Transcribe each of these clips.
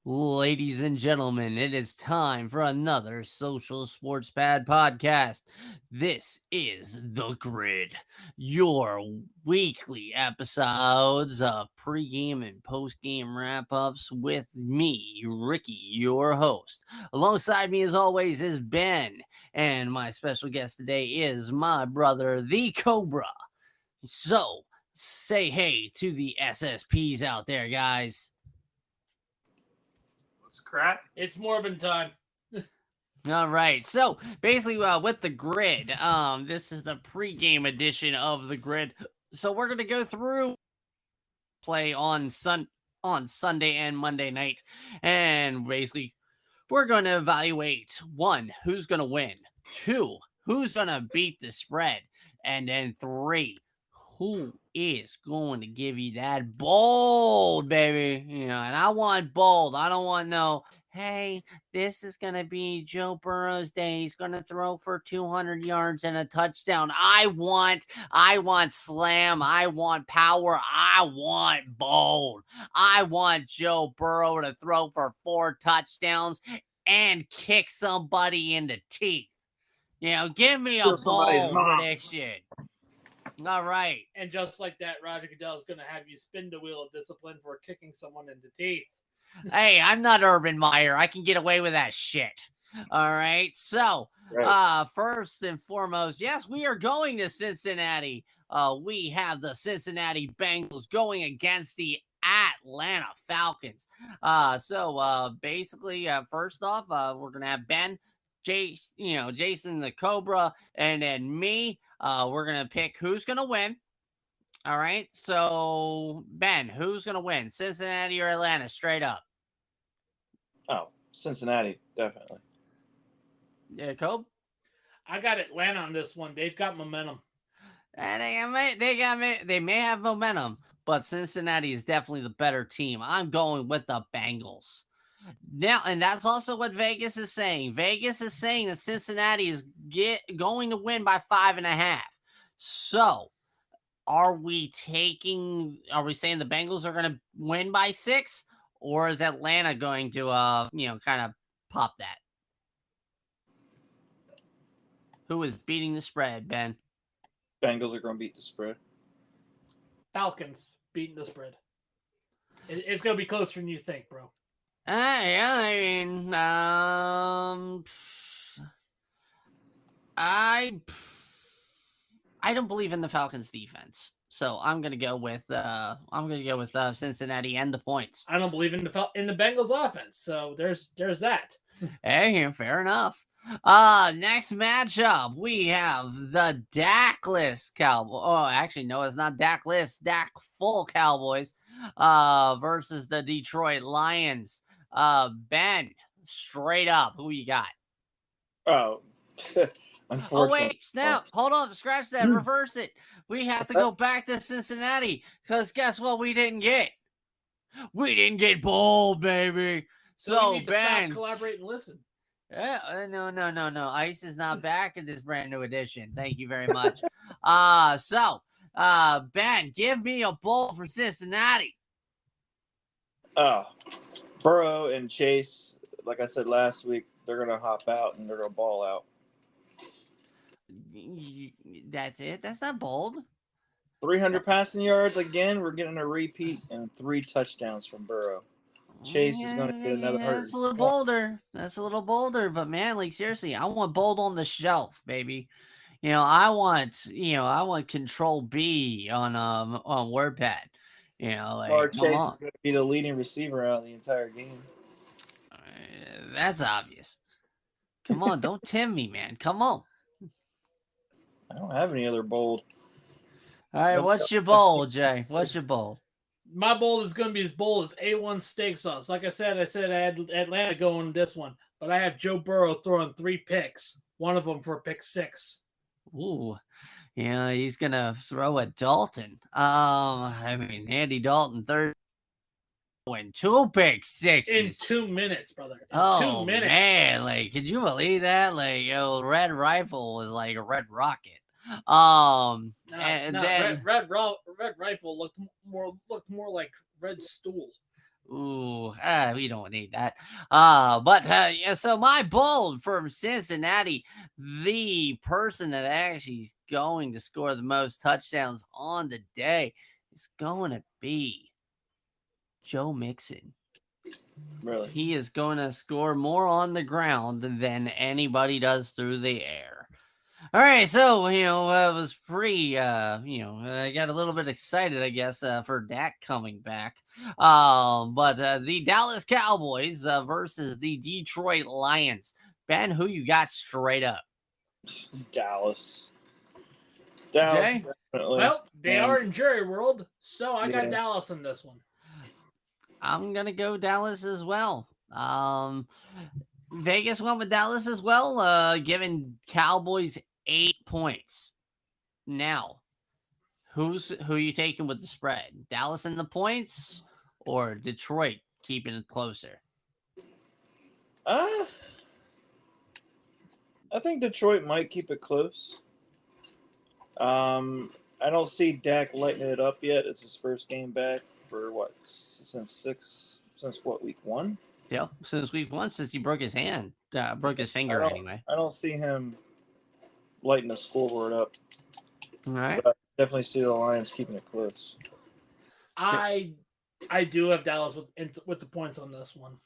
Ladies and gentlemen, it is time for another Social Sports Pad podcast. This is The Grid, your weekly episodes of pregame and postgame wrap ups with me, Ricky, your host. Alongside me, as always, is Ben, and my special guest today is my brother, the Cobra. So, say hey to the SSPs out there, guys. What's crack? It's Morbin time. All right. So basically, with the grid, this is the pregame edition of the grid. So we're gonna go through play on Sunday and Monday night, and basically we're gonna evaluate one, who's gonna win, two, who's gonna beat the spread, and then three, who is going to give you that bold, baby? And I want bold. I don't want no, hey, this is going to be Joe Burrow's day. He's going to throw for 200 yards and a touchdown. I want slam. I want power. I want bold. I want Joe Burrow to throw for 4 touchdowns and kick somebody in the teeth. Give me a bold prediction. All right. And just like that, Roger Goodell is going to have you spin the wheel of discipline for kicking someone in the teeth. Hey, I'm not Urban Meyer. I can get away with that shit. All right. So, first and foremost, yes, we are going to Cincinnati. We have the Cincinnati Bengals going against the Atlanta Falcons. Basically, first off, we're gonna have Ben, Jason the Cobra, and then me. We're gonna pick who's gonna win. All right. So Ben, who's gonna win, Cincinnati or Atlanta? Straight up. Oh, Cincinnati, definitely. Yeah, Cobe. I got Atlanta on this one. They've got momentum. And they may have momentum, but Cincinnati is definitely the better team. I'm going with the Bengals. Now, and that's also what Vegas is saying. Vegas is saying that Cincinnati is going to win by 5.5. So, are we saying the Bengals are going to win by 6, or is Atlanta going to kind of pop that? Who is beating the spread, Ben? Bengals are going to beat the spread. Falcons beating the spread. It's going to be closer than you think, bro. Yeah, I don't believe in the Falcons defense, so I'm gonna go with Cincinnati and the points. I don't believe in the Bengals offense, so there's that. Hey, fair enough. Next matchup, we have the Dakless Cowboys. Oh, actually, no, it's not Dakless. Dak full Cowboys versus the Detroit Lions. Ben, straight up, who you got? Oh, oh wait, snap! Hold on, scratch that, reverse it. We have to go back to Cincinnati because guess what? We didn't get bold, baby. So we need Ben, to stop, collaborate, and listen. Yeah, no. Ice is not back in this brand new edition. Thank you very much. Ben, give me a bowl for Cincinnati. Burrow and Chase, like I said last week, they're going to hop out and they're going to ball out. That's it? That's not bold. 300 passing yards again. We're getting a repeat and 3 touchdowns from Burrow. Chase is going to get another. That's a little bolder. But man, like seriously, I want bold on the shelf, baby. I want Control B on WordPad. Chase is going to be the leading receiver out of the entire game. That's obvious. Come on, don't tempt me, man. Come on. I don't have any other bold. All right, what's your bold, Jay? What's your bold? My bold is going to be as bold as A1 steak sauce. Like I said I had Atlanta going this one, but I have Joe Burrow throwing 3 picks, one of them for pick 6. Ooh, he's going to throw at Dalton. Andy Dalton, third. In 2 pick 6 in 2 minutes, brother. In 2 minutes, man! Like, can you believe that? Like, Red Rifle was like a red rocket. Red Rifle looked more like Red Stool. Ooh, Ooh, we don't need that. Yeah, so my bold from Cincinnati, the person that actually is going to score the most touchdowns on the day is going to be Joe Mixon. Really? He is going to score more on the ground than anybody does through the air. All right, so it was pretty. I got a little bit excited, I guess, for Dak coming back. But the Dallas Cowboys versus the Detroit Lions. Ben, who you got straight up? Dallas. Jay? Definitely. Well, they And- are in Jerry World, so I got Yeah. Dallas in this one. I'm gonna go Dallas as well. Vegas went with Dallas as well, giving Cowboys 8 points. Now, who you taking with the spread? Dallas in the points or Detroit keeping it closer? I think Detroit might keep it close. I don't see Dak lighting it up yet. It's his first game back for since week 1? Yeah, since week 1, since he broke his hand, broke his finger anyway. I don't see him lighting the scoreboard up. All right. But I definitely see the Lions keeping it close. I do have Dallas with the points on this one.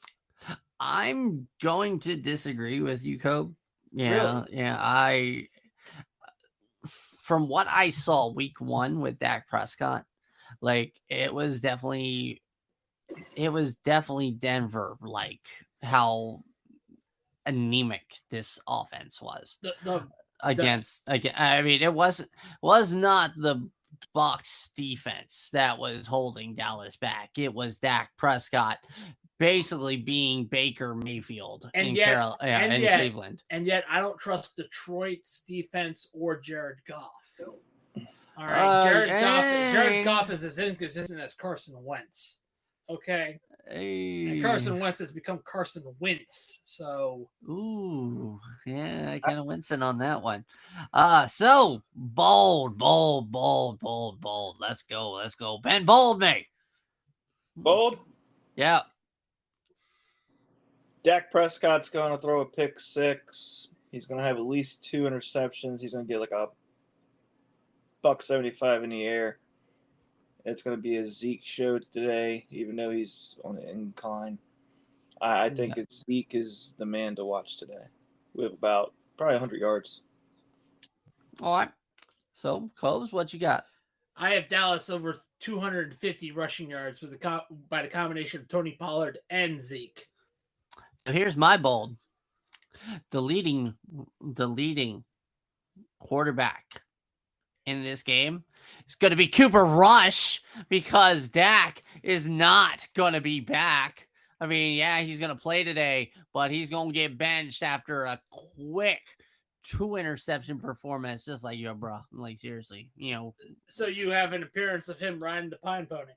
I'm going to disagree with you, Cobe. Yeah, Really? yeah. From what I saw week 1 with Dak Prescott, like it was definitely Denver, like how anemic this offense was against. I mean, it was not the Bucks defense that was holding Dallas back. It was Dak Prescott basically being Baker Mayfield in Cleveland. And yet, I don't trust Detroit's defense or Jared Goff. All right, Jared Goff is as inconsistent as Carson Wentz. Okay, and Carson Wentz has become Carson Wentz. So, ooh, yeah, I kind of wincing on that one. So bold. Let's go. Ben, bold me. Bold. Yeah. Dak Prescott's going to throw a pick 6. He's going to have at least 2 interceptions. He's going to get like a $175 in the air. It's going to be a Zeke show today, even though he's on the incline. I think Zeke is the man to watch today. We have about probably 100 yards. All right. So, Cobes, what you got? I have Dallas over 250 rushing yards by the combination of Tony Pollard and Zeke. So here's my bold. The leading quarterback in this game is going to be Cooper Rush because Dak is not going to be back. I mean, yeah, he's going to play today, but he's going to get benched after a quick 2 interception performance, just like, bro. Like, seriously, So you have an appearance of him riding the pine pony.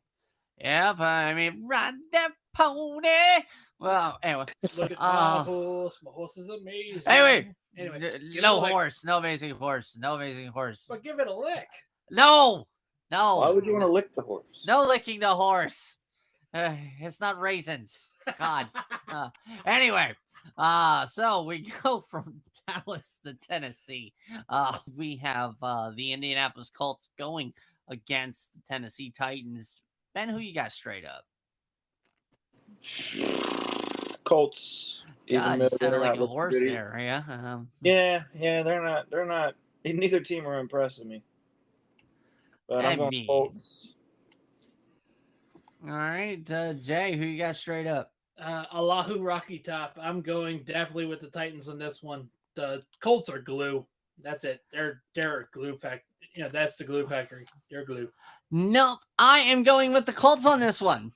Yep, I mean, ride that pony. Well, anyway. Look at my horse. My horse is amazing. Anyway, no horse. No amazing horse. But give it a lick. No. Why would you want to lick the horse? No licking the horse. It's not raisins. God. Anyway, so we go from Dallas to Tennessee. We have the Indianapolis Colts going against the Tennessee Titans. Ben, who you got straight up? Colts. God, you sounded like a horse there, yeah. Yeah, they're not. Neither team are impressing me. But I'm going Colts. All right, Jay, who you got straight up? Allahu Rocky Top. I'm going definitely with the Titans on this one. The Colts are glue. That's it. They're glue factory. That's the glue factory. They're glue. Nope, I am going with the Colts on this one.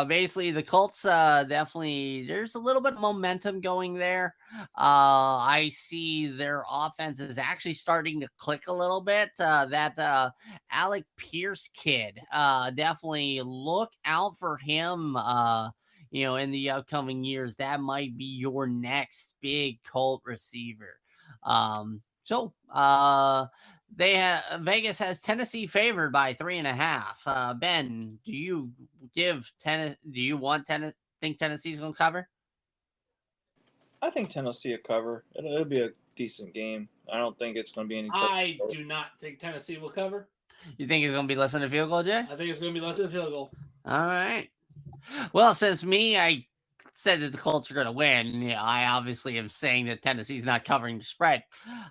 Basically, the Colts definitely, there's a little bit of momentum going there. I see their offense is actually starting to click a little bit. That Alec Pierce kid, definitely look out for him. In the upcoming years, that might be your next big Colt receiver. Vegas has Tennessee favored by 3.5. Ben, do you want think Tennessee's going to cover? I think Tennessee will cover. It'll be a decent game. I don't think it's going to be any. I do not think Tennessee will cover. You think it's going to be less than a field goal, Jay? I think it's going to be less than a field goal. All right. Well, since I said that the Colts are going to win, I obviously am saying that Tennessee's not covering the spread.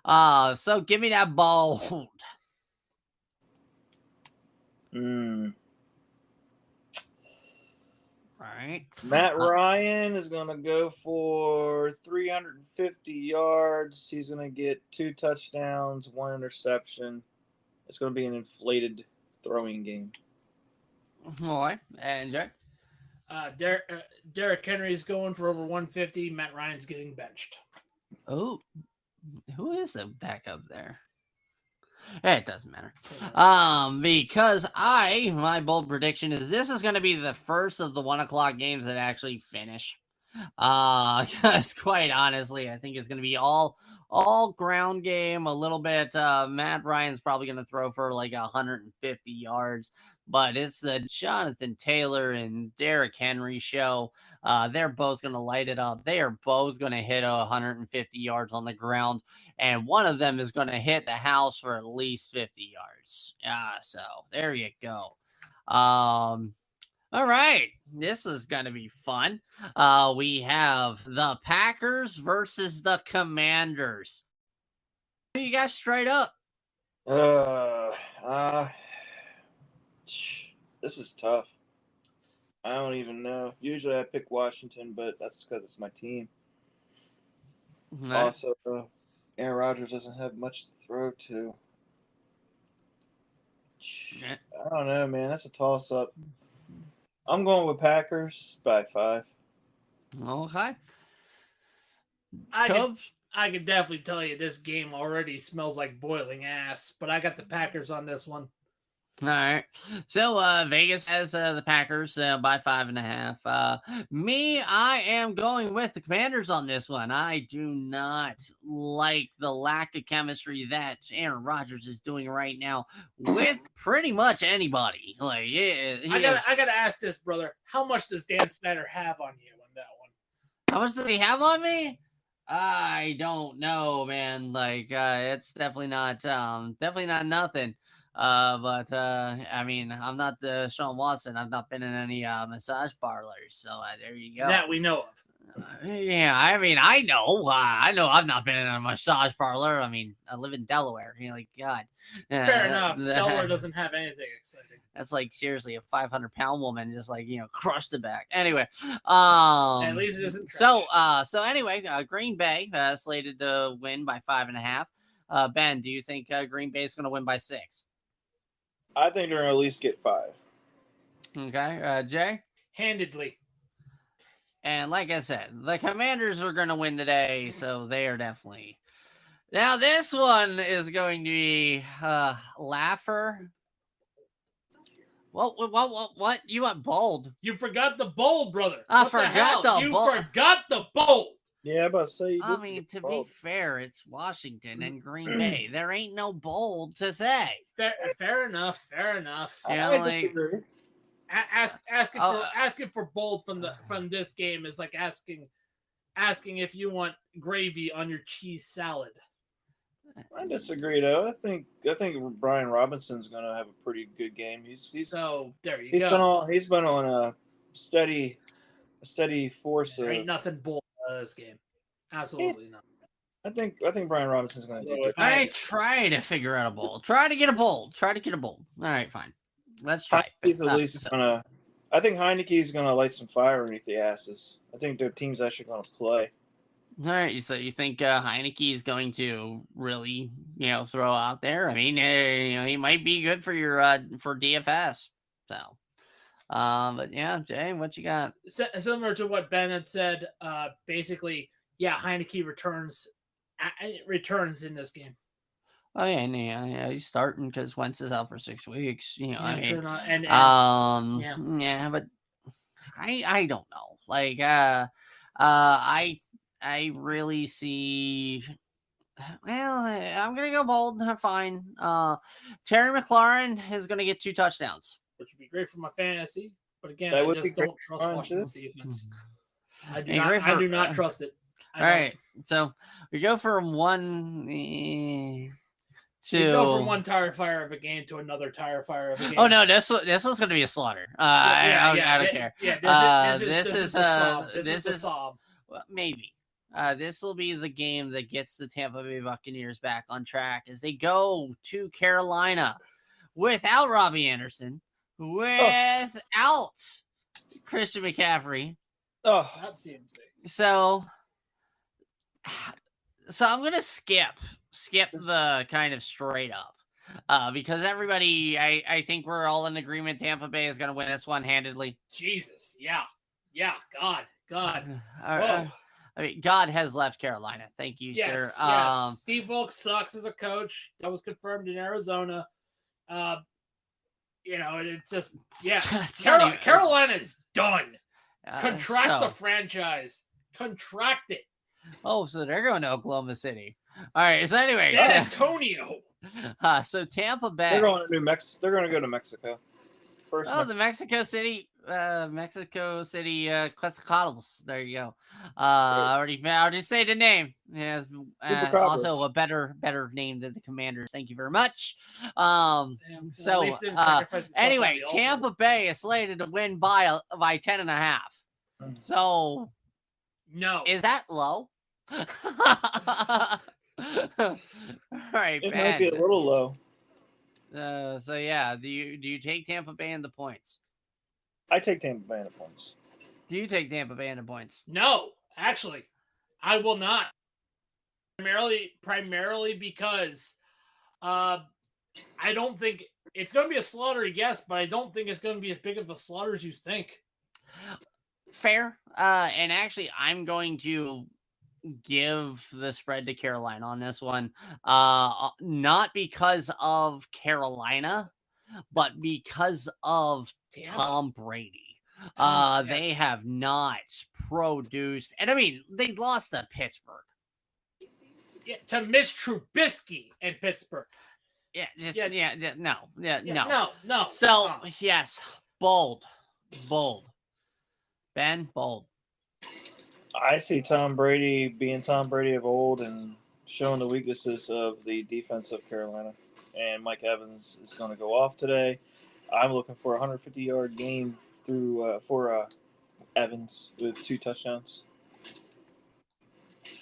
So give me that bold. Right. Matt Ryan is going to go for 350 yards. He's going to get 2 touchdowns, 1 interception. It's going to be an inflated throwing game. All right. And Jay? Derrick Henry's going for over 150. Matt Ryan's getting benched. Oh, who is the backup there? It doesn't matter. Because my bold prediction is this is going to be the first of the 1:00 games that actually finish. Because quite honestly, I think it's going to be all ground game, a little bit. Matt Ryan's probably going to throw for like 150 yards, but it's the Jonathan Taylor and Derrick Henry show. They're both going to light it up. They are both going to hit 150 yards on the ground, and one of them is going to hit the house for at least 50 yards. So there you go. All right, this is going to be fun. We have the Packers versus the Commanders. Who you guys straight up? This is tough. I don't even know. Usually I pick Washington, but that's because it's my team. Right. Also, Aaron Rodgers doesn't have much to throw to. I don't know, man. That's a toss-up. I'm going with Packers by 5. Okay. I can definitely tell you this game already smells like boiling ass, but I got the Packers on this one. All right. So Vegas has the Packers by 5.5. I am going with the Commanders on this one. I do not like the lack of chemistry that Aaron Rodgers is doing right now with pretty much anybody. Like, I gotta ask this, brother. How much does Dan Snyder have on you on that one? How much does he have on me? I don't know, man. Like, it's definitely not nothing. But I mean, I'm not Sean Watson. I've not been in any massage parlors, so there you go. That we know of. Yeah, I mean, I know I've not been in a massage parlor. I mean, I live in Delaware. Like, God. Fair enough. Delaware doesn't have anything exciting. That's like seriously a 500-pound woman just like crushed the back. Anyway, at least it isn't trash. So anyway, Green Bay slated to win by 5.5. Ben, do you think Green Bay is going to win by 6? I think they're going to at least get 5. Okay. Jay? Handedly. And like I said, the Commanders are going to win today, so they are definitely. Now, this one is going to be Laugher. What? You went bold. You forgot the bold, brother. I forgot the bold. You forgot the bold. Yeah, but say. I mean, to be fair, it's Washington and Green Bay. There ain't no bold to say. Fair enough. Asking for bold from this game is like asking if you want gravy on your cheese salad. I disagree, though. I think Brian Robinson's going to have a pretty good game. So there you go. He's been on a steady force. There ain't nothing bold about this game. Absolutely not. I think Brian Robinson's going to do it. I try to figure out a bold. Try to get a bold. All right, fine. Let's try. He's at least gonna. I think Heineke's gonna light some fire underneath the asses. I think their team's actually gonna play. All right, so you think Heineke is going to really, throw out there? I mean, he might be good for your for DFS. So, but yeah, Jay, what you got? Similar to what Ben had said, basically, yeah, Heineke returns in this game. Oh yeah, he's starting because Wentz is out for 6 weeks. Yeah, but I don't know. Like, I really see. Well, I'm gonna go bold. Fine. Terry McLaurin is gonna get 2 touchdowns, which would be great for my fantasy. But again, That I would be just great don't trust fun, Washington's too. defense. Hey, I do not trust it. All right, so we go from one to We go from one tire fire of a game to another tire fire of a game. Oh no, this was going to be a slaughter. I don't care. Yeah, this is the Psalm. Well, maybe. This will be the game that gets the Tampa Bay Buccaneers back on track as they go to Carolina without Robbie Anderson, without Christian McCaffrey. Oh, Not CMC. So I'm gonna skip the kind of straight up because everybody, I think we're all in agreement Tampa Bay is gonna win this one handedly. Jesus, yeah, God. I mean, God has left Carolina. Thank you, sir. Yes. Steve Wilkes sucks as a coach. That was confirmed in Arizona. It's just Carolina's done. Contract the franchise. Contract it. Oh, so they're going to Oklahoma City. All right. So anyway, San Antonio. So Tampa Bay. They're going to New Mexico. They're going to go to Mexico. The Mexico City Quetzalcoatls. There you go. I already say the name. It has also a better name than the Commanders. Thank you very much. Anyway, Tampa Bay is slated to win by 10.5. So no, is that low? All right, it might be a little low. So yeah, do you take Tampa Bay in the points? I take Tampa Bay in the points. Do you take Tampa Bay in the points? No, actually, I will not. Primarily because I don't think it's going to be a slaughter, yes, but I don't think it's going to be as big of a slaughter as you think. Fair. And actually, I'm going to give the spread to Carolina on this one. Not because of Carolina, but because of Tom Brady. They have not produced, and I mean, they lost to Pittsburgh. Yeah, to Mitch Trubisky in Pittsburgh. No. So yes, bold. Ben, bold. I see Tom Brady being Tom Brady of old and showing the weaknesses of the defense of Carolina. And Mike Evans is going to go off today. I'm looking for a 150-yard game for Evans with 2 touchdowns.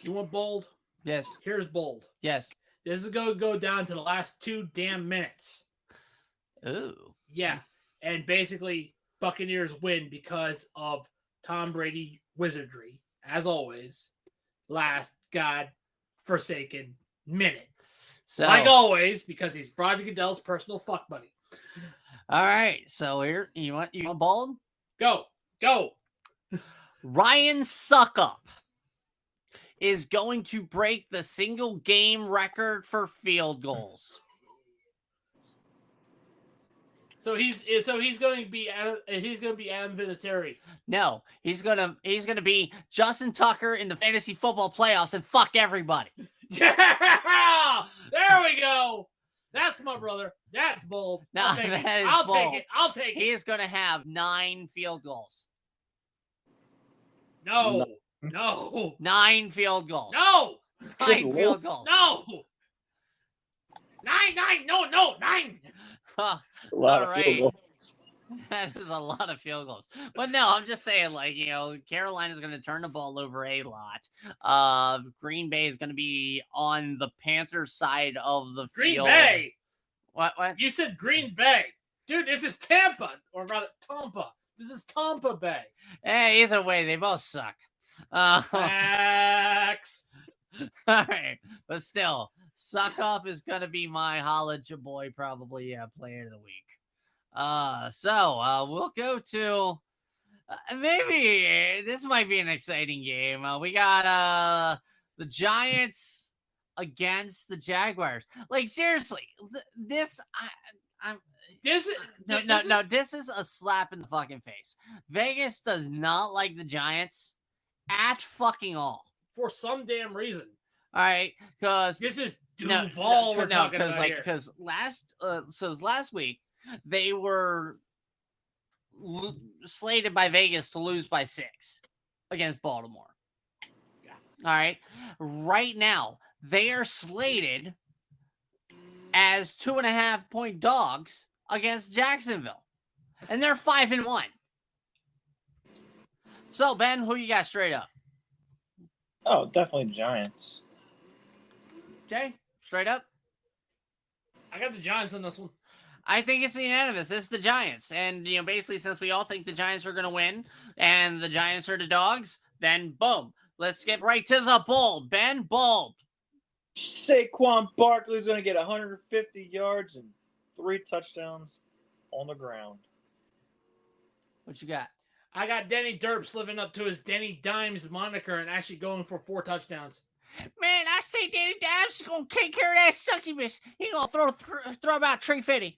You want bold? Yes. Here's bold. Yes. This is going to go down to the last 2 damn minutes. Ooh. Yeah. And basically, Buccaneers win because of Tom Brady wizardry. As always, last God-forsaken minute. So, like always, because he's Roger Goodell's personal fuck buddy. All right. So here, you want bold? Go. Ryan Suckup is going to break the single game record for field goals. So he's going to be Adam Vinatieri. No, he's gonna be Justin Tucker in the fantasy football playoffs and fuck everybody. Yeah, there we go. That's my brother. That's bold. No, I'll take it. He is gonna have 9 field goals. No. 9 field goals. No. 9 field goals. No. 9. No. 9. Huh. A lot of field goals. That is a lot of field goals. But no, I'm just saying, Carolina's going to turn the ball over a lot. Green Bay is going to be on the Panthers side of the field. Green Bay? What? You said Green Bay. Dude, this is Tampa. Or rather, Tampa. This is Tampa Bay. Hey, either way, they both suck. Facts. All right. But still, Suck Up is going to be my Holla Boy probably player of the week. So we'll go to maybe this might be an exciting game. We got the Giants against the Jaguars. Like seriously, this is a slap in the fucking face. Vegas does not like the Giants at fucking all for some damn reason. All right, because this is Duval. We're talking about here. Because last week they were slated by Vegas to lose by 6 against Baltimore. Yeah. All right. Right now, they are slated as 2.5-point dogs against Jacksonville, and they're 5-1. So, Ben, who you got straight up? Oh, definitely Giants. Jay, straight up? I got the Giants on this one. I think it's unanimous. It's the Giants. And, basically, since we all think the Giants are going to win and the Giants are the dogs, then boom. Let's get right to the bold. Ben, bold. Saquon Barkley's going to get 150 yards and 3 touchdowns on the ground. What you got? I got Denny Derps living up to his Denny Dimes moniker and actually going for 4 touchdowns. Man, I say Danny Dimes is going to take care of that succubus. He's going to throw about 350.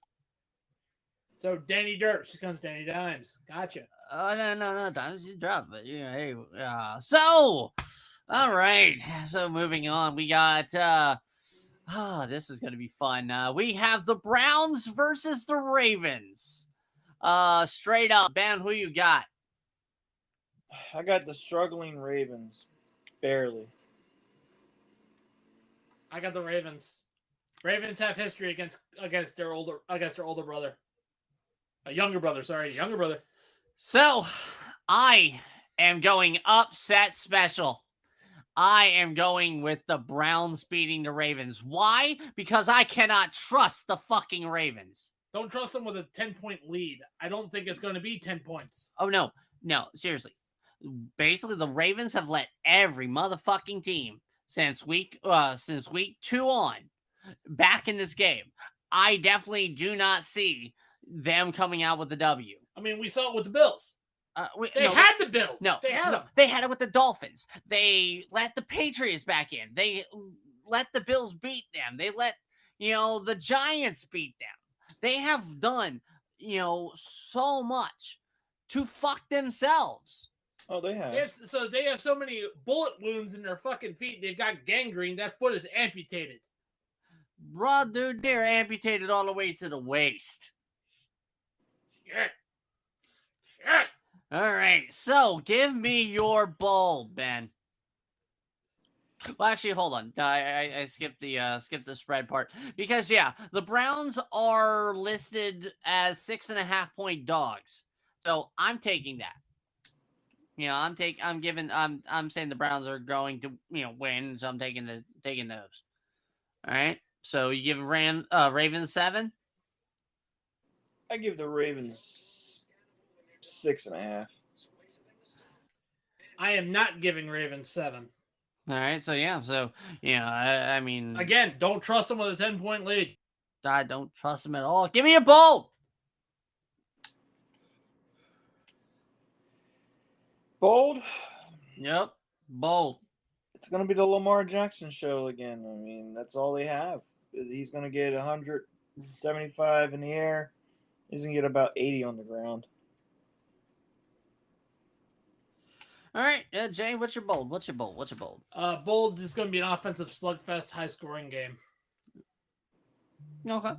So Denny Derps becomes Denny Dimes. Gotcha. Oh, no. Dimes you drop. But, hey. So, all right. So, moving on. We got, this is going to be fun. We have the Browns versus the Ravens. Straight up. Ben, who you got? I got the struggling Ravens. Barely. I got the Ravens. Ravens have history against their older brother. A younger brother. So, I am going upset special. I am going with the Browns beating the Ravens. Why? Because I cannot trust the fucking Ravens. Don't trust them with a 10-point lead. I don't think it's going to be 10 points. Oh, no, seriously. Basically, the Ravens have let every motherfucking team since week 2 on back in this game. I definitely do not see them coming out with the W. I mean, we saw it with the Bills. They had the Bills. They had them. They had it with the Dolphins. They let the Patriots back in. They let the Bills beat them. They let, the Giants beat them. They have done, so much to fuck themselves. Oh, they have. They have so many bullet wounds in their fucking feet. They've got gangrene. That foot is amputated. Bro, dude, they're amputated all the way to the waist. Shit. All right, so give me your bold, Ben. Well, actually, hold on. I skipped the spread part because the Browns are listed as 6.5-point dogs, so I'm taking that. I'm saying the Browns are going to win, so I'm taking those. All right, so you give Ravens 7. I give the Ravens 6.5. I am not giving Ravens 7. All right, so I mean, again, don't trust them with a 10-point lead. I don't trust them at all. Give me a bold. Bold? Yep, bold. It's going to be the Lamar Jackson show again. I mean, that's all they have. He's going to get 175 in the air. He's going to get about 80 on the ground. All right, Jay, what's your bold? Bold is going to be an offensive slugfest, high-scoring game. Okay.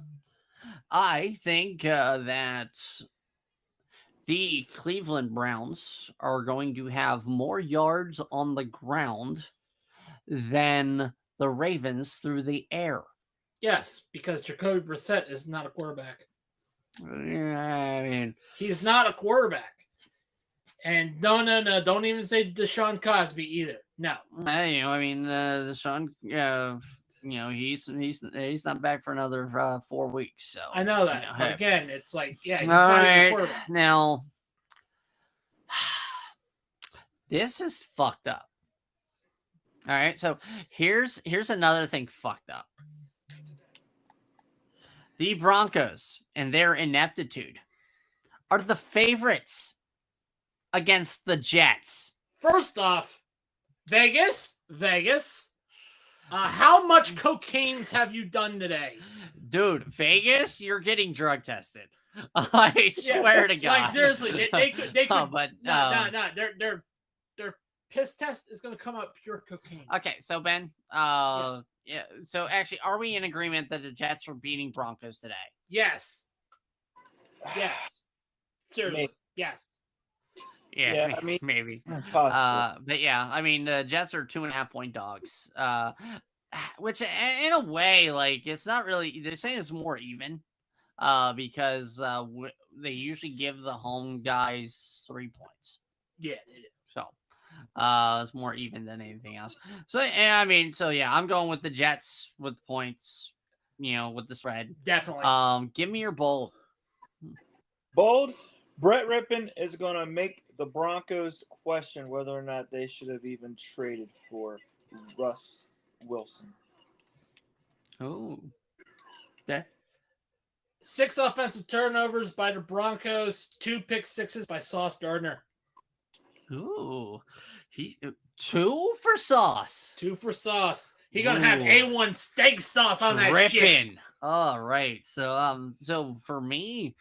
I think that the Cleveland Browns are going to have more yards on the ground than the Ravens through the air. Yes, because Jacoby Brissett is not a quarterback. I mean, he's not a quarterback. And no, don't even say Deshaun Cosby either. No. Deshaun, he's not back for another 4 weeks. So I know that. But again, it's like, he's not even a quarterback. Now, this is fucked up. All right, so here's another thing fucked up. The Broncos and their ineptitude are the favorites against the Jets. First off, Vegas. How much cocaines have you done today? Dude, Vegas, you're getting drug tested. I swear to God. Like, seriously, they could. But their piss test is going to come out pure cocaine. Okay, so Ben, so actually, are we in agreement that the Jets are beating Broncos today? Yes. Seriously. Yes. Yeah, I mean, maybe. possible. But yeah, I mean, the Jets are 2.5-point dogs. Which in a way, like, it's not really. They're saying it's more even. Because they usually give the home guys 3 points. Yeah, they do. So, it's more even than anything else. So, I mean, so yeah, I'm going with the Jets with points. With the spread. Definitely. Give me your bold. Bold. Brett Rippon is going to make the Broncos question whether or not they should have even traded for Russ Wilson. Oh, okay. 6 offensive turnovers by the Broncos. 2 pick sixes by Sauce Gardner. Ooh, 2 for Sauce. 2 for Sauce. He gonna have A1 steak sauce on that shit. All right. So for me,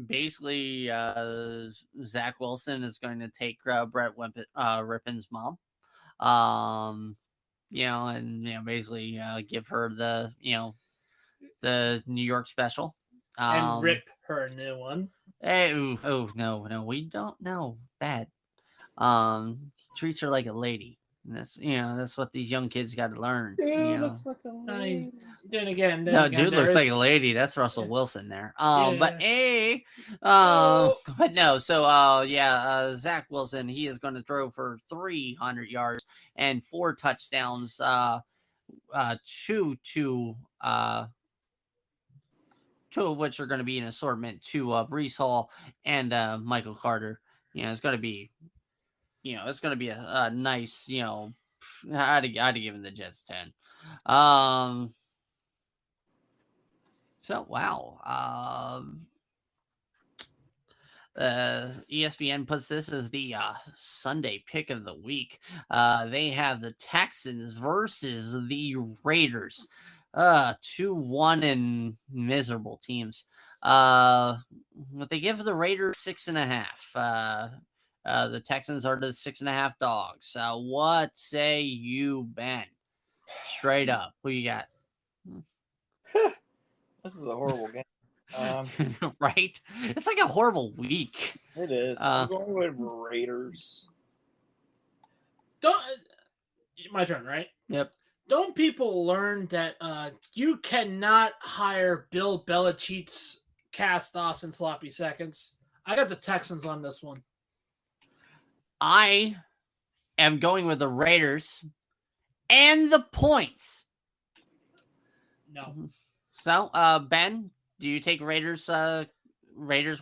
basically, Zach Wilson is going to take Brett Rippon's mom, and basically give her the New York special, and rip her a new one. Hey, no, we don't know. Bad. Treats her like a lady. And that's what these young kids got to learn. Dude looks like a lady. Then again, dude looks like a lady. That's Russell Wilson there. Yeah. But but no. So Zach Wilson, he is going to throw for 300 yards and 4 touchdowns. 2 of which are going to be an assortment to Breece Hall and Michael Carter. It's going to be. It's going to be a nice, I'd have given the Jets 10. So, wow. ESPN puts this as the Sunday pick of the week. They have the Texans versus the Raiders. 2-1 and miserable teams. But they give the Raiders 6.5. The Texans are the 6.5 dogs. What say you, Ben? Straight up, who you got? This is a horrible game. Right? It's like a horrible week. It is. I'm going with Raiders. My turn, right? Yep. Don't people learn that you cannot hire Bill Belichick's cast-offs in sloppy seconds? I got the Texans on this one. I am going with the Raiders and the points. No. So, Ben, do you take Raiders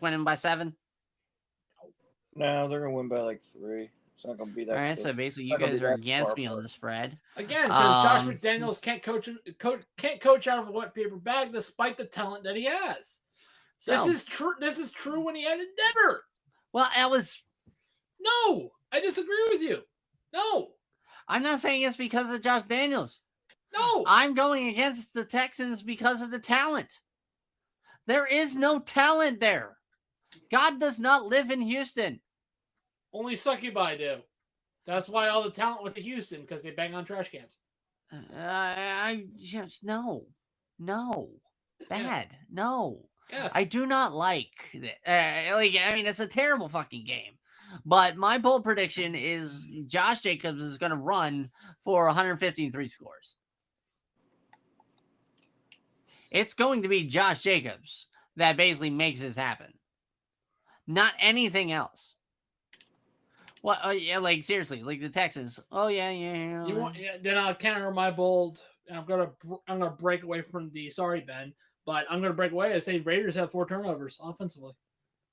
winning by 7? No, they're going to win by like 3. It's not going to be that. All right, so basically you guys are against me on the spread. Again, because Josh McDaniels can't coach out of a wet paper bag despite the talent that he has. So, this is true. This is true when he had Denver. Well, that was... No, I disagree with you. No. I'm not saying it's because of Josh Daniels. No. I'm going against the Texans because of the talent. There is no talent there. God does not live in Houston. Only succubi do. That's why all the talent went to Houston, because they bang on trash cans. No. Bad. Yeah. No. Yes. I do not like it. It's a terrible fucking game. But my bold prediction is Josh Jacobs is going to run for 153 scores. It's going to be Josh Jacobs that basically makes this happen. Not anything else. Well, seriously, like the Texans. Oh yeah. Then I'll counter my bold. I'm gonna break away from the. Sorry, Ben, but I'm gonna break away. I say Raiders have 4 turnovers offensively.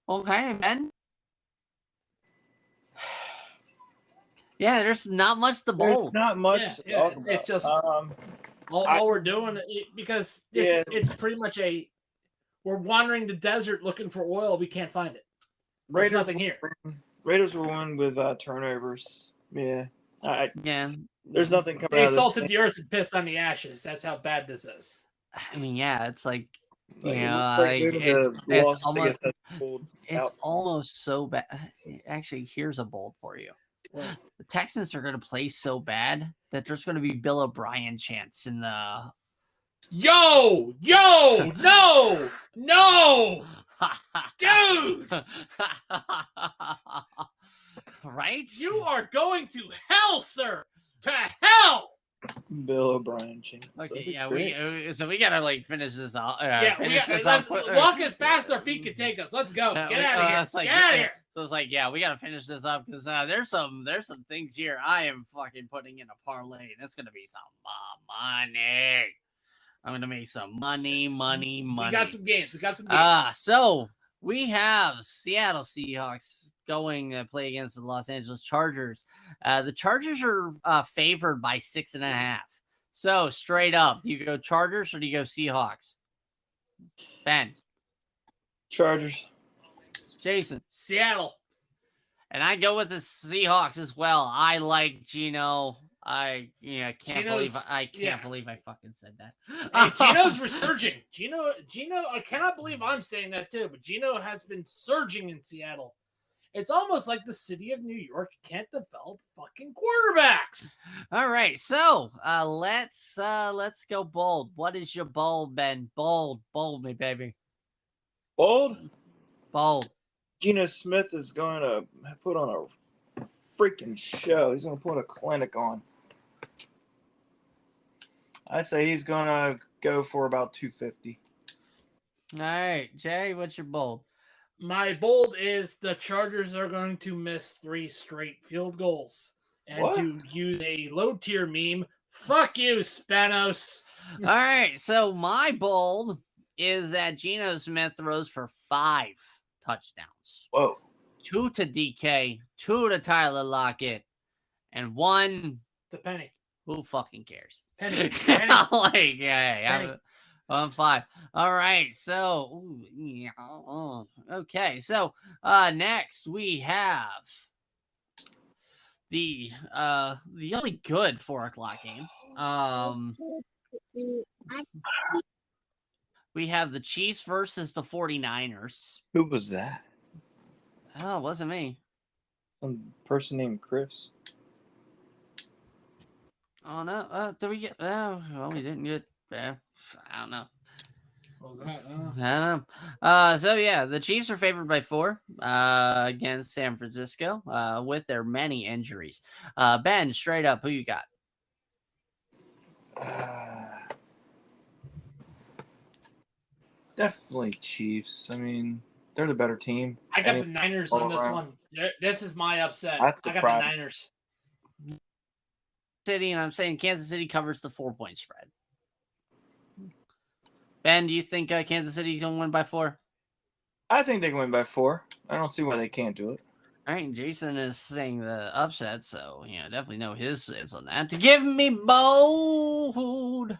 Okay, Ben. Yeah, there's not much to bold. There's not much to talk about. It's just all we're doing because it's pretty much we're wandering the desert looking for oil. We can't find it. There's nothing here. Raiders will win with turnovers. Yeah. Yeah. There's nothing coming They out of salted the earth and pissed on the ashes. That's how bad this is. I mean, yeah, it's like, it's almost so bad. Actually, here's a bold for you. Well, the Texans are going to play so bad that there's going to be Bill O'Brien chants in the... No! Dude! Right? You are going to hell, sir! To hell! Bill O'Brien chance. Okay, That'd yeah, be great. we gotta like finish this off. Yeah, we finish got. this off. Walk as fast as our feet can take us. Let's go. Get out of here. It's like, Get out of here. So it's like, yeah, we gotta finish this up because there's some things here I am fucking putting in a parlay, and it's gonna be some money. I'm gonna make some money. We got some games. So we have Seattle Seahawks going to play against the Los Angeles Chargers. The Chargers are favored by 6.5. So straight up, do you go Chargers or do you go Seahawks? Ben. Chargers. Jason. Seattle. And I go with the Seahawks as well. I like Geno. I can't believe I fucking said that. Hey, Geno's resurging. Geno, I cannot believe I'm saying that too, but Geno has been surging in Seattle. It's almost like the city of New York can't develop fucking quarterbacks. All right, so let's go bold. What is your bold, Ben? Bold me, baby. Bold. Geno Smith is going to put on a freaking show. He's going to put a clinic on. I'd say he's going to go for about 250. All right, Jay, what's your bold? My bold is the Chargers are going to miss 3 straight field goals. And to use a low tier meme, fuck you, Spanos. All right, so my bold is that Geno Smith throws for 5 touchdowns. Whoa. 2 to DK, 2 to Tyler Lockett, and 1 to Penny. Who fucking cares? Penny. Like, yeah, I'm 5. All right, so okay, so next we have the only good 4:00 game. We have the Chiefs versus the 49ers. Who was that? Oh, it wasn't me. Some person named Chris. Oh no! Did we get? Well, we didn't get. I don't know. What was that? I don't know. So yeah, the Chiefs are favored by 4 against San Francisco with their many injuries. Ben, straight up, who you got? Definitely Chiefs. I mean, they're the better team. I got the Niners on this one. This is my upset. I got the Niners. City, and I'm saying Kansas City covers the 4-point spread. Ben, do you think Kansas City can win by 4? I think they can win by 4. I don't see why they can't do it. All right, Jason is saying the upset, so definitely know his saves on that. To give me bold.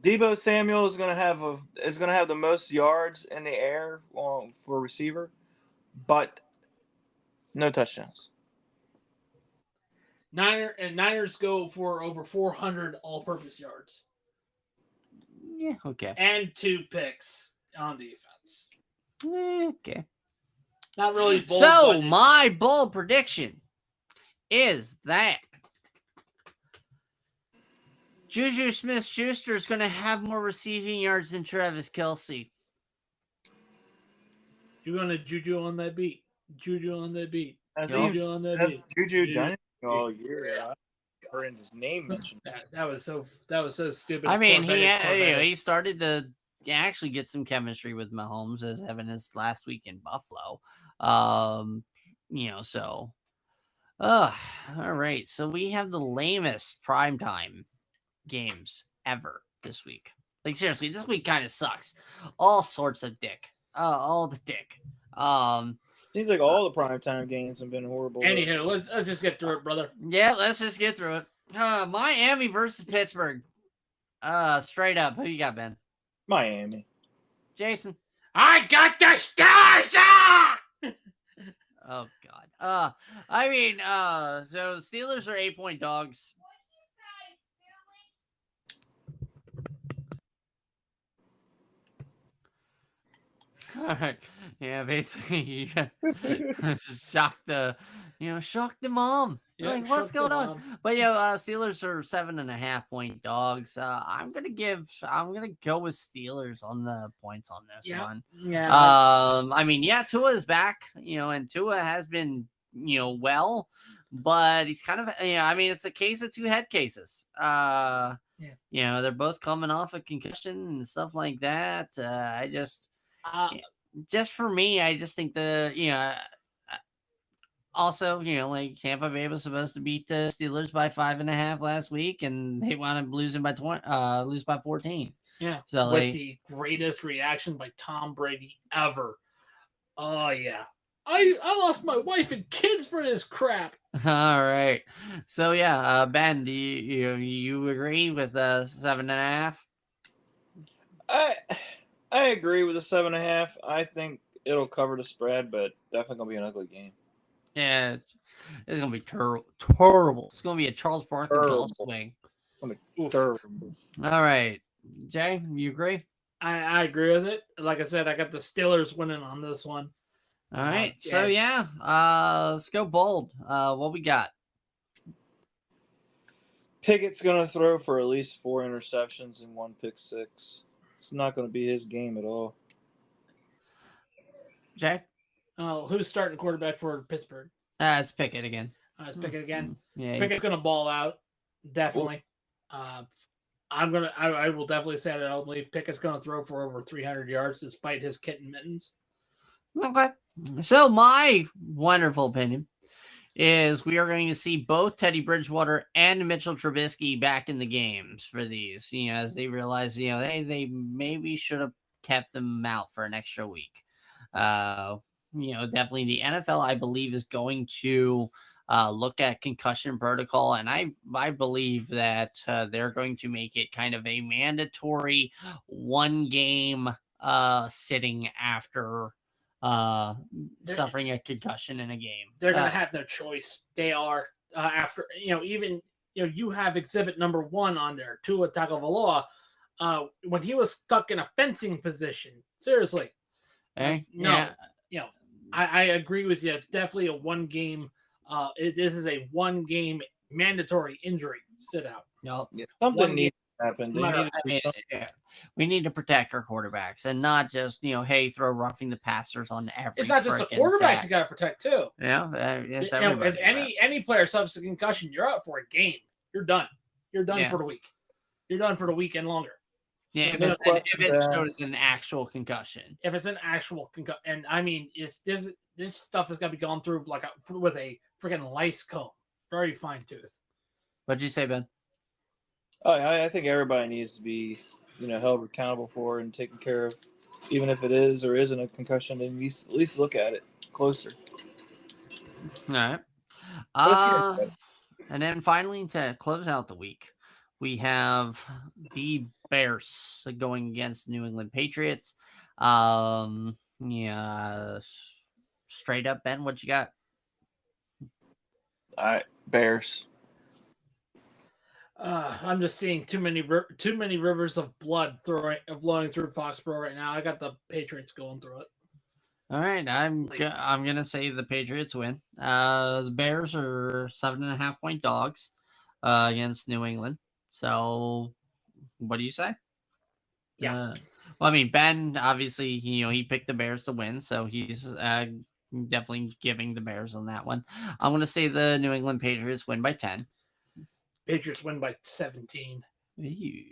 Deebo Samuel is going to have the most yards in the air for receiver, but no touchdowns. Niners go for over 400 all-purpose yards. Yeah, okay. And 2 picks on defense. Okay. Not really bold. So my bold prediction is that Juju Smith-Schuster is going to have more receiving yards than Travis Kelce. You're going to Juju on that beat. Has Juju done it all year? Yeah. Heard his name mentioned. That was so stupid. I mean, he started to actually get some chemistry with Mahomes, as evidenced last week in Buffalo. So. All right. So we have the lamest primetime games ever this week. Like, seriously, this week kind of sucks. All sorts of dick. All the dick. Seems like all the primetime games have been horrible. Anywho, let's just get through it, brother. Yeah, let's just get through it. Miami versus Pittsburgh. Straight up, who you got, Ben? Miami. Jason? I got the Stars! Oh, God. So Steelers are 8-point dogs. All right. Yeah, basically, shock the shock the mom. Yeah, Like, what's shock the going on? mom. But Steelers are 7.5-point dogs. I'm gonna go with Steelers on the points on this one. Yeah. I mean, Tua is back, and Tua has been, well, but he's kind of, I mean, it's a case of two head cases. They're both coming off a concussion and stuff like that. Just for me, I just think also, like Tampa Bay was supposed to beat the Steelers by 5.5 last week, and they wound up losing by 14. Yeah. So with the greatest reaction by Tom Brady ever. Oh yeah. I lost my wife and kids for this crap. All right. So Ben, do you agree with 7.5? I agree with the 7.5. I think it'll cover the spread, but definitely gonna be an ugly game. Yeah, it's gonna be terrible. It's gonna be a Charles Barkley golf swing. Terrible. All right, Jay, you agree? I agree with it. Like I said, I got the Steelers winning on this one. All right, so let's go bold. What we got? Pickett's gonna throw for at least 4 interceptions and 1 pick six. It's not gonna be his game at all. Jay? Who's starting quarterback for Pittsburgh? It's Pickett again. It's Pickett again. Yeah, Pickett's gonna ball out, definitely. I will definitely say that openly. Pickett's gonna throw for over 300 yards despite his kitten mittens. Okay. So my wonderful opinion is we are going to see both Teddy Bridgewater and Mitchell Trubisky back in the games for these, as they realize, they maybe should have kept them out for an extra week. Definitely the NFL, I believe, is going to look at concussion protocol, and I believe that they're going to make it kind of a mandatory 1 game sitting after suffering a concussion in a game. They're going to have no choice. They are after, you have exhibit number 1 on there, Tua Tagovailoa, when he was stuck in a fencing position. Seriously. I agree with you. Definitely a 1 game. This is a 1 game mandatory injury sit out. Something needs to happen. We need to protect our quarterbacks and not just throw roughing the passers on every. It's not just the quarterbacks you got to protect too. Yeah, it's everybody. If any player suffers a concussion, you're out for a game. You're done. You're done for the week. You're done for the week and longer. Yeah, if it's showed as an actual concussion. If it's an actual concussion, and I mean, this stuff has got to be gone through with a freaking lice comb, very fine tooth. What'd you say, Ben? Oh, I think everybody needs to be, held accountable for and taken care of, even if it is or isn't a concussion. And at least look at it closer. All right. And then finally, to close out the week, we have the Bears going against the New England Patriots. Straight up, Ben, what you got? All right, Bears. I'm just seeing too many rivers of blood flowing through Foxborough right now. I got the Patriots going through it. All right, I'm gonna say the Patriots win. The Bears are 7.5-point dogs against New England. So, what do you say? Yeah. Well, I mean, Ben obviously, he picked the Bears to win, so he's definitely giving the Bears on that one. I'm gonna say the New England Patriots win by 10. Patriots win by 17. Ew,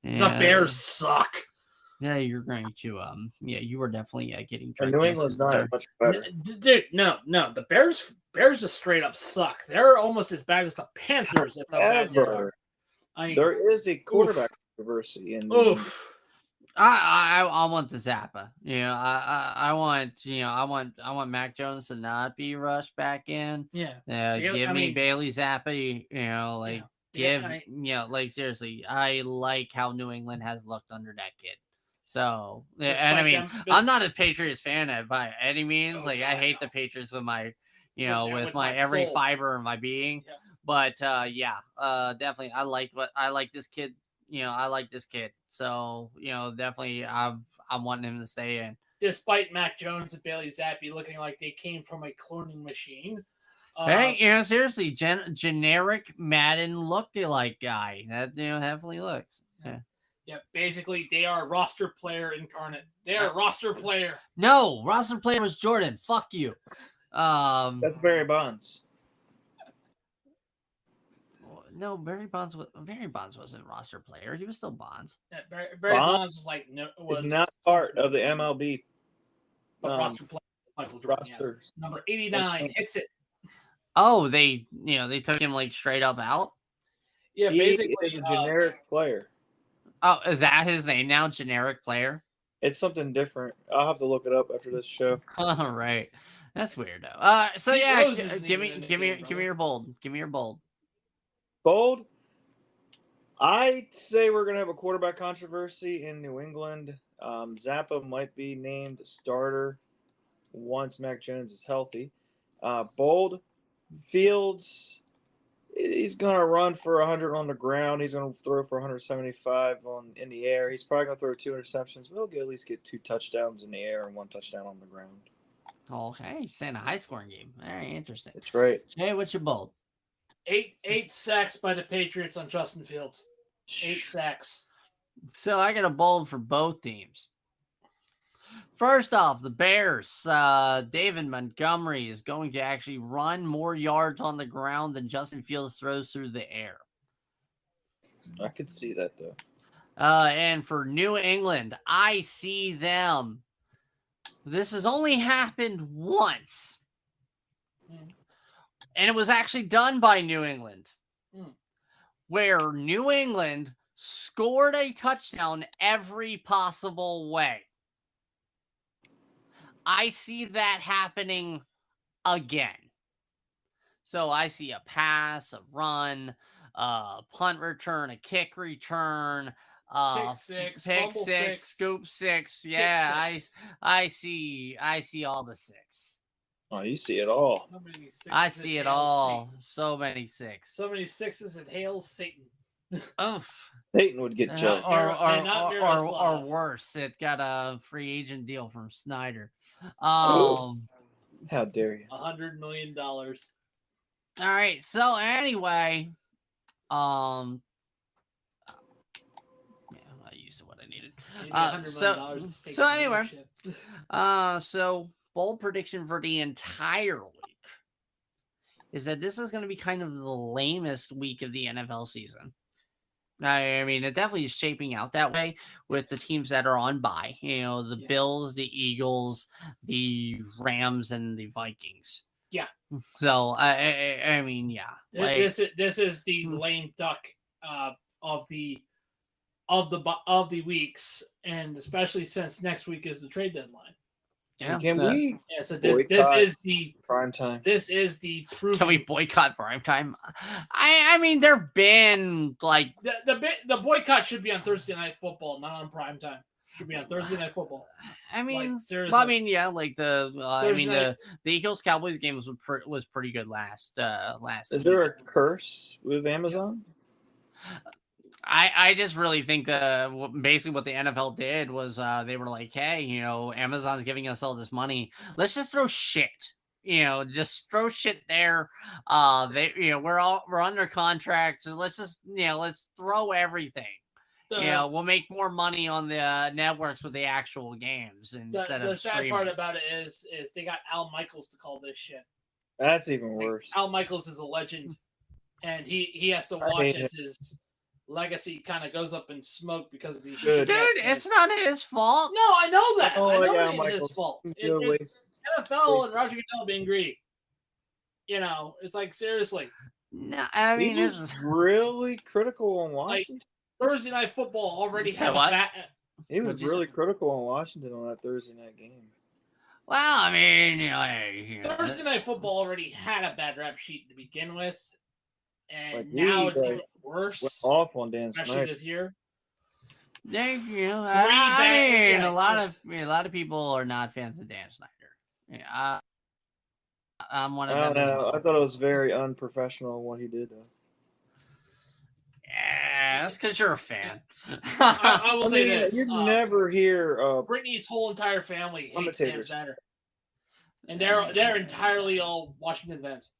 the Bears suck. Yeah, you're going to you were definitely getting. New England's not much better. Dude, no. The Bears just straight up suck. They're almost as bad as the Panthers. That's how bad they are. There is a quarterback controversy in. I want the Zappa. I want Mac Jones to not be rushed back in. Yeah. Give me Bailey Zappa. Seriously, I like how New England has looked under that kid. So, I'm not a Patriots fan by any means. I hate the Patriots with my, with my every fiber of my being. Yeah. But definitely, I like this kid. I like this kid. So, definitely, I'm wanting him to stay in. despite Mac Jones and Bailey Zappi looking like they came from a cloning machine. Hey, seriously, generic Madden look-alike guy. That definitely looks. Yeah, basically they are roster player incarnate. They are roster player. No, roster player was Jordan. Fuck you. That's Barry Bonds. No, Barry Bonds wasn't roster player. He was still Bonds. Yeah, Barry Bonds was like was not part of the MLB roster player. Michael Jordan, roster. yes. Number 89 hits it. Oh, they took him like straight up out. Yeah, basically is a generic player. Oh, is that his name now? Generic player? It's something different. I'll have to look it up after this show. All right, that's weird though. So Pete yeah, Rose isn't give even me in the game, your bold. Give me your bold. Bold. I'd say we're gonna have a quarterback controversy in New England. Zappa might be named starter once Mac Jones is healthy. Bold. Fields. He's going to run for 100 on the ground. He's going to throw for 175 in the air. He's probably going to throw 2 interceptions. We'll at least get 2 touchdowns in the air and 1 touchdown on the ground. Okay, you're saying a high-scoring game. Very interesting. That's right. Jay, what's your bold? 8 sacks by the Patriots on Justin Fields. 8 sacks. So I got a bold for both teams. First off, the Bears, David Montgomery is going to actually run more yards on the ground than Justin Fields throws through the air. I could see that, though. And for New England, I see them. This has only happened once. And it was actually done by New England. Where New England scored a touchdown every possible way. I see that happening again. So I see a pass, a run, a punt return, a kick return, pick six, scoop six. Yeah, six. I see all the 6. Oh, you see it all. So many sixes I see it all. Satan. So many 6. So many 6s it hails Satan. Oof. Satan would get judged. Or worse, it got a free agent deal from Snyder. How dare you? $100 million. All right. So anyway, yeah, I'm not used to what I needed. So anyway, so bold prediction for the entire week is that this is going to be kind of the lamest week of the NFL season. I mean, it definitely is shaping out that way with the teams that are on bye. The Bills, the Eagles, the Rams, and the Vikings. Yeah. So I mean, yeah. This is the lame duck of the weeks, and especially since next week is the trade deadline. Yeah. So this is the prime time. This is the proof. Can we boycott prime time? I mean, there've been like the boycott should be on Thursday Night Football, not on prime time. Should be on Thursday Night Football. I mean, seriously. Well, I mean, yeah, like the Eagles Cowboys game was pretty good last. Is there a curse with Amazon? I just really think basically what the NFL did was they were like, hey, Amazon's giving us all this money. Let's just throw shit. Just throw shit there. We're under contract, so let's just let's throw everything. We'll make more money on the networks with the actual games instead of the sad streaming. part about it is they got Al Michaels to call this shit. That's even worse. Al Michaels is a legend, and he has to watch as his legacy kind of goes up in smoke because of these shit. Dude, it's not his fault. No, I know that. Oh, I know yeah, it ain't his fault. It's NFL and Roger Goodell being greedy. It's like, seriously. No, I mean, he was really critical on Washington. Thursday Night Football already has He was really critical on Washington on that Thursday night game. Well, I mean, Thursday Night Football already had a bad rap sheet to begin with, and now it's even worse. Went off on Dan especially Snyder this year. A lot of people are not fans of Dan Snyder. Yeah, I'm one of them. I thought it was very unprofessional what he did. That's because you're a fan. I will say this: you never hear Brittany's whole entire family hates commentators. Dan Snyder, and they're entirely all Washington fans.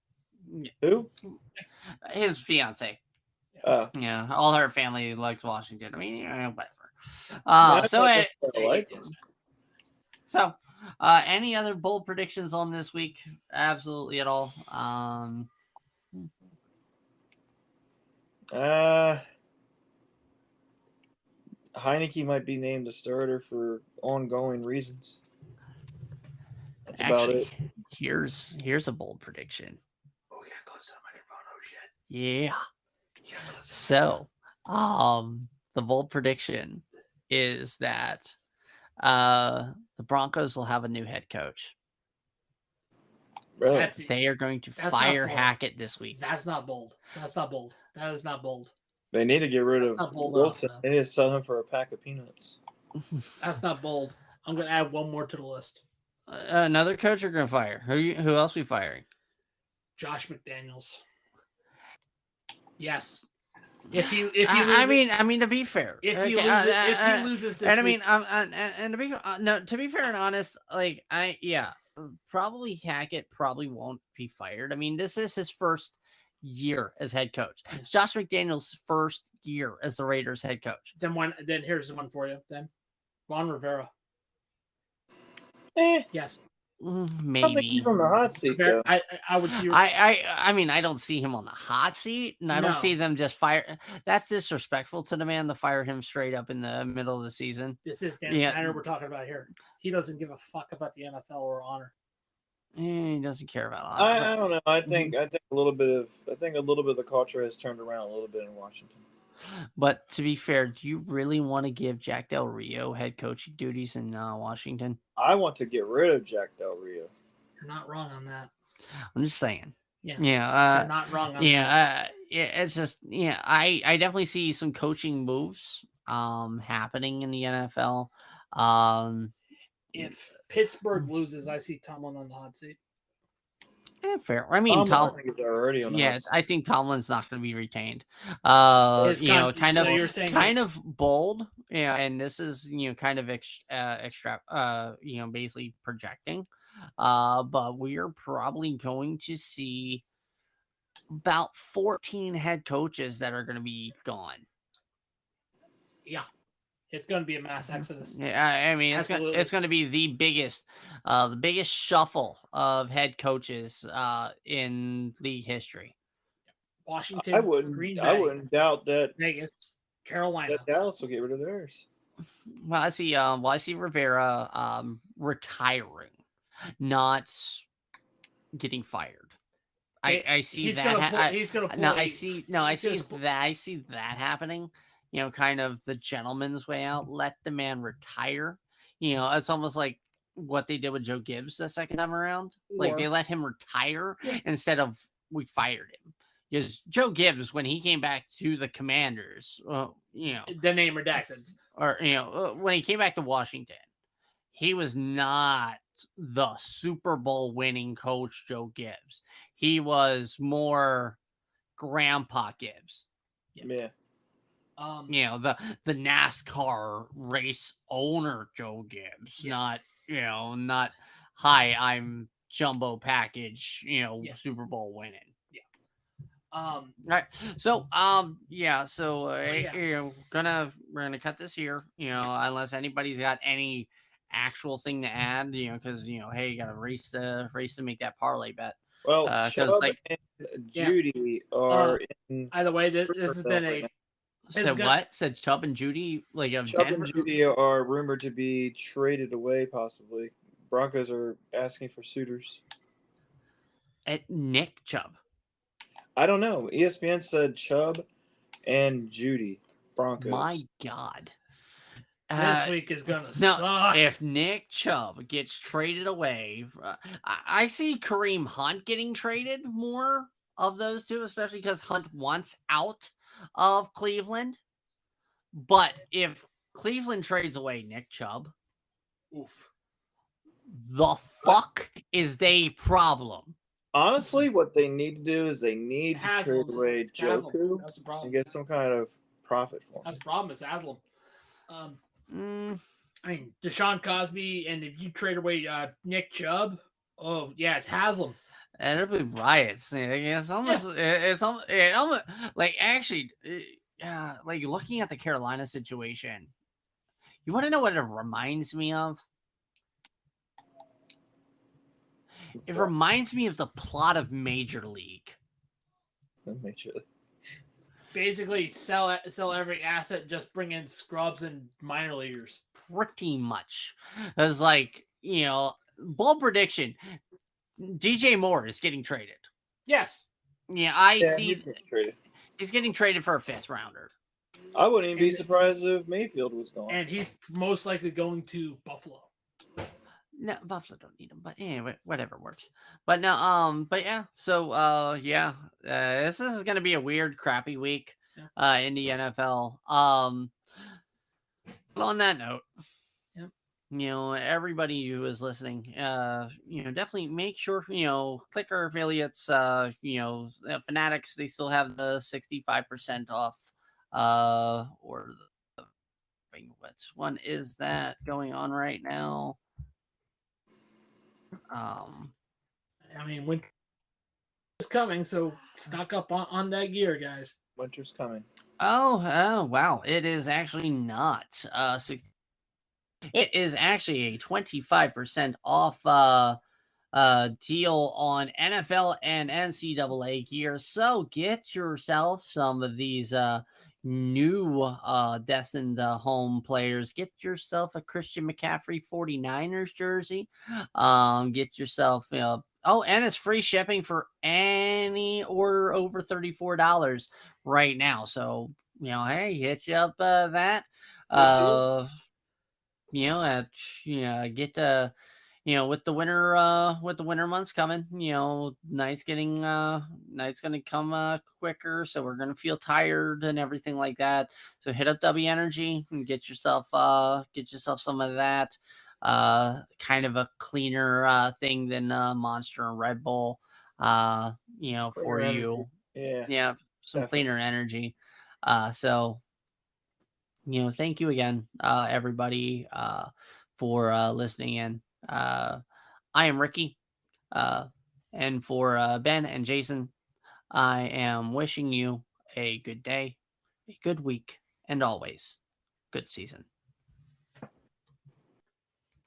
Who? His fiance. Oh, Yeah, all her family likes Washington. I mean, whatever. So any other bold predictions on this week? Absolutely at all. Heineke might be named the starter for ongoing reasons. That's about it. Here's a bold prediction. Oh, we got close to the microphone. Oh shit. Yeah. So, the bold prediction is that the Broncos will have a new head coach. Really? They are going to fire Hackett this week. That's not bold. That is not bold. They need to get rid of Wilson. They need to sell him for a pack of peanuts. That's not bold. I'm going to add one more to the list. Another coach you're going to fire. Who else we firing? Josh McDaniels. Yes. If you I mean to be fair, if he loses this and I week, mean and to be fair and honest, like probably Hackett probably won't be fired. I mean, this is his first year as head coach. It's Josh McDaniels' first year as the Raiders head coach. Then here's the one for you. Then Ron Rivera. Yes. Maybe I think he's on the hot seat. Though. I would see. I mean, I don't see him on the hot seat, and I don't see them just fire. That's disrespectful to the man to fire him straight up in the middle of the season. This is Dan Snyder we're talking about here. He doesn't give a fuck about the NFL or honor. He doesn't care about honor. I don't know. I think a little bit of the culture has turned around a little bit in Washington. But to be fair, do you really want to give Jack Del Rio head coaching duties in Washington? I want to get rid of Jack Del Rio. You're not wrong on that. I'm just saying. Yeah. You're not wrong on that. It's just I definitely see some coaching moves happening in the NFL. If Pittsburgh loses, I see Tomlin on the hot seat. Fair. I mean, Tomlin is already on the hot seat. I think Tomlin's not going to be retained. Kind of bold. Yeah, and this is kind of basically projecting. But we are probably going to see about 14 head coaches that are going to be gone. Yeah. It's going to be a mass exodus. Yeah, I mean, it's going to be the biggest shuffle of head coaches in league history. Washington, Green Bay, I wouldn't doubt that Vegas, Carolina, that Dallas will get rid of theirs. Well, I see Rivera retiring, not getting fired. I see that. I see that happening. Kind of the gentleman's way out. Let the man retire. It's almost like what they did with Joe Gibbs the second time around. Like they let him retire instead of we fired him. Because Joe Gibbs, when he came back to the Commanders, the name redacted, or when he came back to Washington, he was not the Super Bowl winning coach Joe Gibbs. He was more Grandpa Gibbs. Yeah. The NASCAR race owner Joe Gibbs, not hi, I'm jumbo package, Super Bowl winning. All right. So we're gonna cut this here, unless anybody's got any actual thing to add, because hey, you gotta race to make that parlay bet. Well, Chubb and Judy are in. Either way, this has been a. Said Chubb and Judy Chubb and Judy are rumored to be traded away, possibly. Broncos are asking for suitors. At Nick Chubb. I don't know. ESPN said Chubb and Judy. Broncos. My God. This week is gonna suck. If Nick Chubb gets traded away, I see Kareem Hunt getting traded more of those two, especially because Hunt wants out of Cleveland. But if Cleveland trades away Nick Chubb, oof, the fuck is they problem? Honestly, what they need to do is they need to trade Haslam's. away Haslam. Joku That's the problem. and get some kind of profit for him. That's the problem. It's Haslam. Mm, I mean, Deshaun Cosby, and if you trade away Nick Chubb, oh yeah, it's Haslam. and it'll be riots. It's almost, it's almost, like actually, like looking at the Carolina situation. You want to know what it reminds me of? It reminds me of the plot of Major League. Major League. Basically, sell every asset, just bring in scrubs and minor leaguers. Pretty much. It's like, bold prediction. DJ Moore is getting traded. Yes. Yeah, I see. He's getting traded. He's getting traded for a 5th rounder. I wouldn't even be surprised if Mayfield was gone. And he's most likely going to Buffalo. No, Buffalo don't need him, but anyway, whatever works. But no, but yeah. So, this is going to be a weird, crappy week, in the NFL. But on that note, everybody who is listening, definitely make sure, click our affiliates, Fanatics, they still have the 65% off, or which one is that going on right now? I mean, winter is coming, so stock up on that gear, guys. Winter's coming. Oh, wow. It is actually not 60. It is actually a 25% off deal on NFL and NCAA gear. So get yourself some of these new destined home players. Get yourself a Christian McCaffrey 49ers jersey. Get yourself, and it's free shipping for any order over $34 right now. So, hey, hit you up that. Get with the winter months coming, night's gonna come quicker, so we're gonna feel tired and everything like that. So hit up W Energy and get yourself some of that. Kind of a cleaner thing than Monster and Red Bull. For Cleaner you. energy. Yeah, some definitely. cleaner energy. So thank you again, everybody, for listening in. I am Ricky, and for Ben and Jason, I am wishing you a good day, a good week, and always good season.